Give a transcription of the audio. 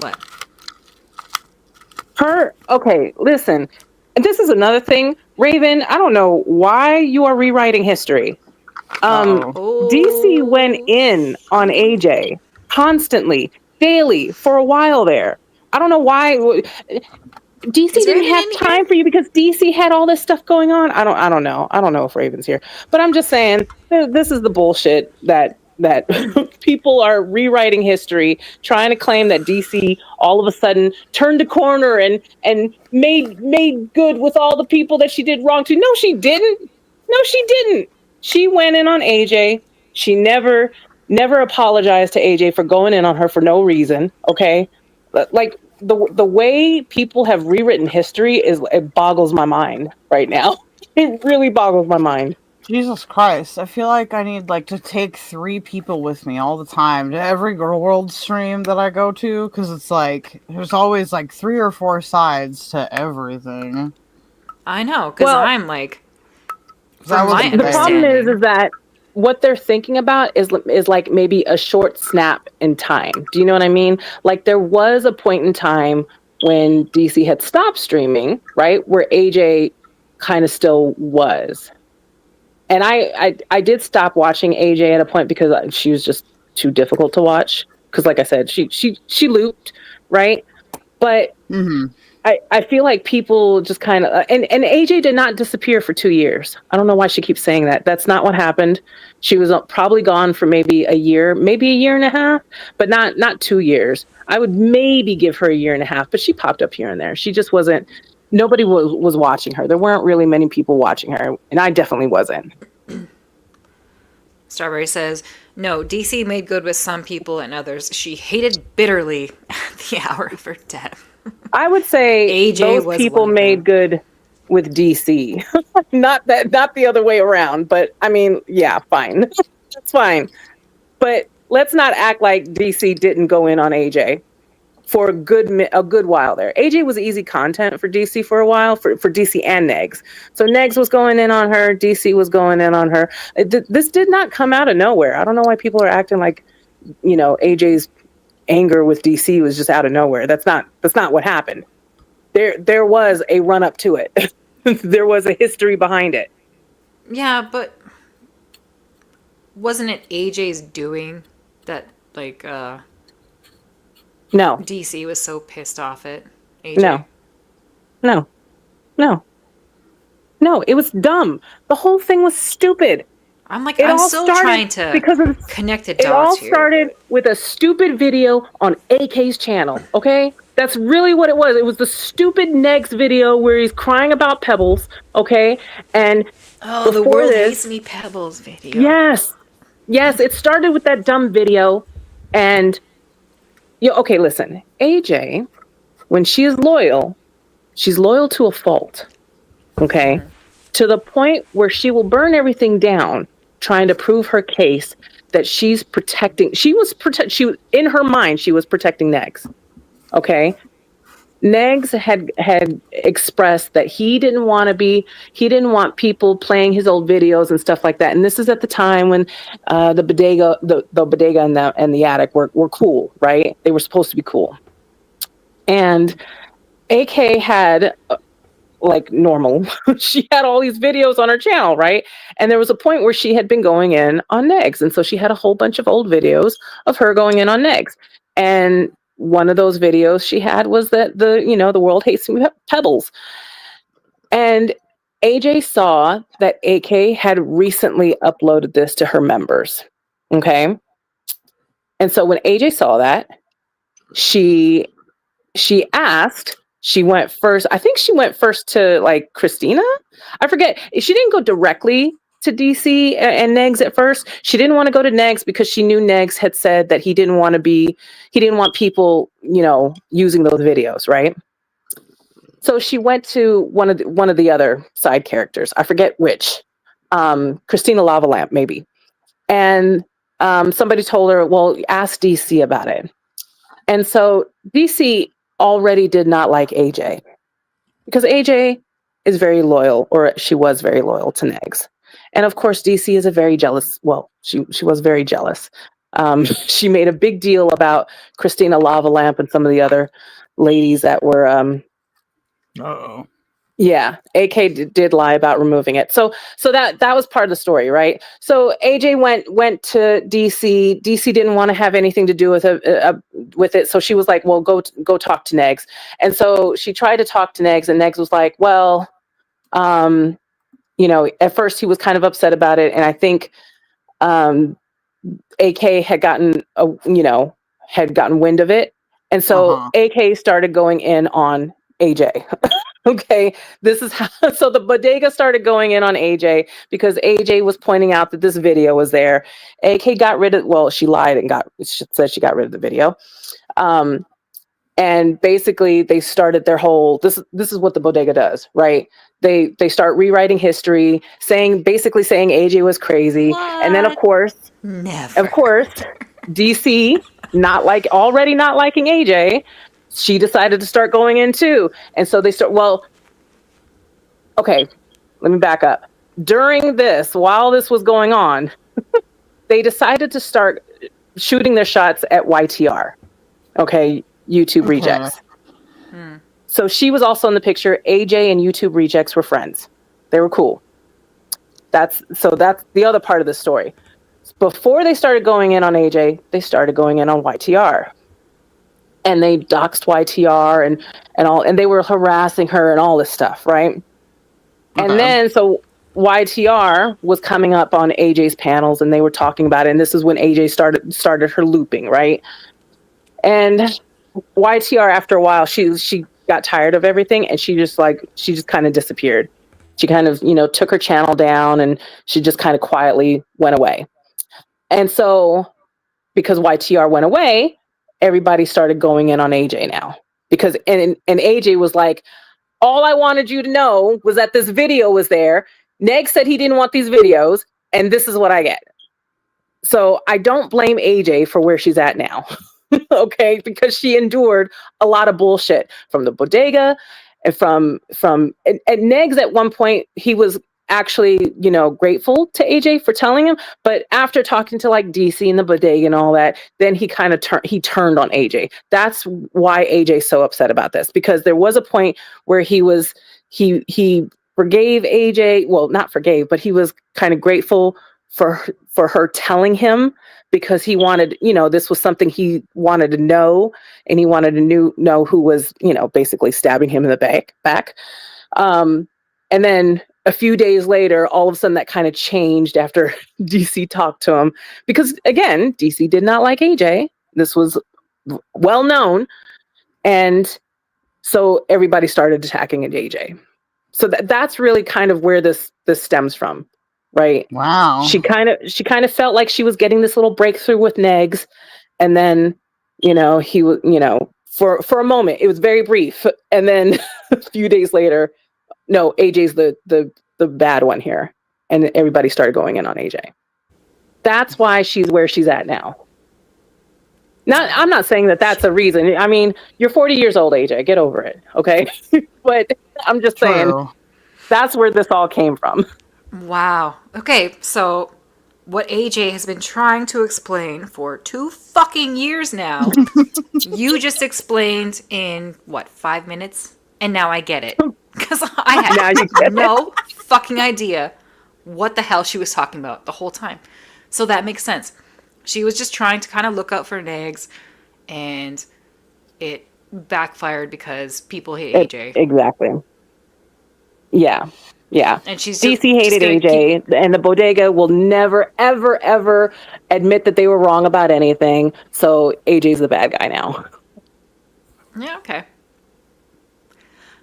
What? Okay, listen. This is another thing. Raven, I don't know why you are rewriting history. DC went in on AJ constantly, daily, for a while there. I don't know why. DC didn't have time for you because DC had all this stuff going on. I don't know. I don't know if Raven's here, but I'm just saying this is the bullshit that people are rewriting history, trying to claim that DC all of a sudden turned a corner and made good with all the people that she did wrong to. No, she didn't. No, she didn't. She went in on AJ. She never apologized to AJ for going in on her for no reason. Okay, like the way people have rewritten history it boggles my mind right now. It really boggles my mind. Jesus Christ, I feel like I need to take 3 people with me all the time to every world stream that I go to, because it's there's always 3 or 4 sides to everything. I know, because I'm the problem is that what they're thinking about is like maybe a short snap in time. Do you know what I mean? Like there was a point in time when DC had stopped streaming, right, where AJ kind of still was. And I did stop watching AJ at a point because she was just too difficult to watch. Because, like I said, she looped, right? But I feel like people just kind of and AJ did not disappear for 2 years. I don't know why she keeps saying that. That's not what happened. She was probably gone for maybe a year and a half, but not 2 years. I would maybe give her a year and a half, but she popped up here and there. She just wasn't. Nobody was watching her. There weren't really many people watching her, and I definitely wasn't. Strawberry says, no, DC made good with some people and others she hated bitterly at the hour of her death. I would say those people made good with DC. Not the other way around, but I mean, yeah, fine. That's fine. But let's not act like DC didn't go in on AJ. For a good while there. AJ was easy content for DC for a while, for DC and Negs. So Negs was going in on her, DC was going in on her. This did not come out of nowhere. I don't know why people are acting like, AJ's anger with DC was just out of nowhere. That's not what happened. There was a run up to it. There was a history behind it. Yeah, but wasn't it AJ's doing that, No. DC was so pissed off at AJ. No, it was dumb. The whole thing was stupid. I'm still trying to connect the dots here. It all started with a stupid video on AK's channel, okay? That's really what it was. It was the stupid Negs video where he's crying about Pebbles, okay? And the World Hates Me Pebbles video. Yes, it started with that dumb video, and okay, listen. AJ, when she is loyal, she's loyal to a fault. Okay? Mm-hmm. To the point where she will burn everything down trying to prove her case that she's protecting. In her mind, she was protecting Negs. Okay? Negs had expressed that he didn't want people playing his old videos and stuff like that. And this is at the time when the bodega and the attic were cool, right? They were supposed to be cool. And AK had, normal, she had all these videos on her channel, right? And there was a point where she had been going in on Negs. And so she had a whole bunch of old videos of her going in on Negs. And one of those videos she had was that the World Hates Me Pebbles. And AJ saw that AK had recently uploaded this to her members. Okay. And so when AJ saw that, she asked, she went first. I think she went first to Christina. I forget. She didn't go directly to DC and Negs at first. She didn't want to go to Negs because she knew Negs had said that he didn't want people, using those videos, right? So she went to one of the other side characters. I forget which. Christina Lavalamp, maybe. And somebody told her, well, ask DC about it. And so DC already did not like AJ because AJ is very loyal, or she was very loyal to Negs. And of course, DC is a very jealous. Well, she was very jealous. She made a big deal about Christina Lavalamp and some of the other ladies that were Uh-oh. yeah, AK did lie about removing it. So that was part of the story, right? So AJ went to DC. DC didn't want to have anything to do with it. So she was like, "Well, go talk to Negs." And so she tried to talk to Negs, and Negs was like, "Well, at first he was kind of upset about it, and I think AK had gotten wind of it, and so AK started going in on AJ." Okay, this is how. So the bodega started going in on AJ because AJ was pointing out that this video was there. AK got rid of. Well, she lied and said she got rid of the video. And basically, they started their whole. This is what the bodega does, right? They start rewriting history, basically saying AJ was crazy, What? and then of course, DC already not liking AJ. She decided to start going in too. And so okay, let me back up. While this was going on, they decided to start shooting their shots at YTR. Okay, YouTube Rejects. So she was also in the picture. AJ and YouTube Rejects were friends. They were cool. That's the other part of the story. Before they started going in on AJ, they started going in on YTR. And they doxed YTR and they were harassing her and all this stuff, right? And then so YTR was coming up on AJ's panels and they were talking about it, and this is when AJ started her looping, right? And YTR, after a while, she got tired of everything, and she just kind of disappeared. She kind of took her channel down, and she just kind of quietly went away. And so because YTR went away, everybody started going in on AJ now, because and AJ was like, all I wanted you to know was that this video was there. Neg said he didn't want these videos, and this is what I get. So I don't blame AJ for where she's at now. Okay, because she endured a lot of bullshit from the bodega and from Negs. At one point, he was actually, grateful to AJ for telling him. But after talking to like DC and the bodega and all that, then he kind of turned on AJ. That's why AJ's so upset about this, because there was a point where he forgave AJ. Well, not forgave, but he was kind of grateful for her telling him, because he wanted, this was something he wanted to know, and he wanted to know who was, basically stabbing him in the back. And then a few days later, all of a sudden that kind of changed after DC talked to him, because again, DC did not like AJ. This was well known. And so everybody started attacking AJ. So that's really kind of where this stems from, right? Wow. She kind of felt like she was getting this little breakthrough with Negs, and then he was, for a moment, it was very brief, and then a few days later, no, AJ's the bad one here, and everybody started going in on AJ. That's why she's where she's at now. I'm not saying that that's a reason. I mean, you're 40 years old, AJ. Get over it, okay? But I'm just saying that's where this all came from. Wow. Okay, so what AJ has been trying to explain for 2 fucking years now, you just explained in, 5 minutes? And now I get it. Because I had no fucking idea what the hell she was talking about the whole time. So that makes sense. She was just trying to kind of look out for Negs, and it backfired because people hate AJ. Exactly. Yeah. And she's DC hated AJ, and the bodega will never, ever, ever admit that they were wrong about anything. So AJ's the bad guy now. Yeah, okay.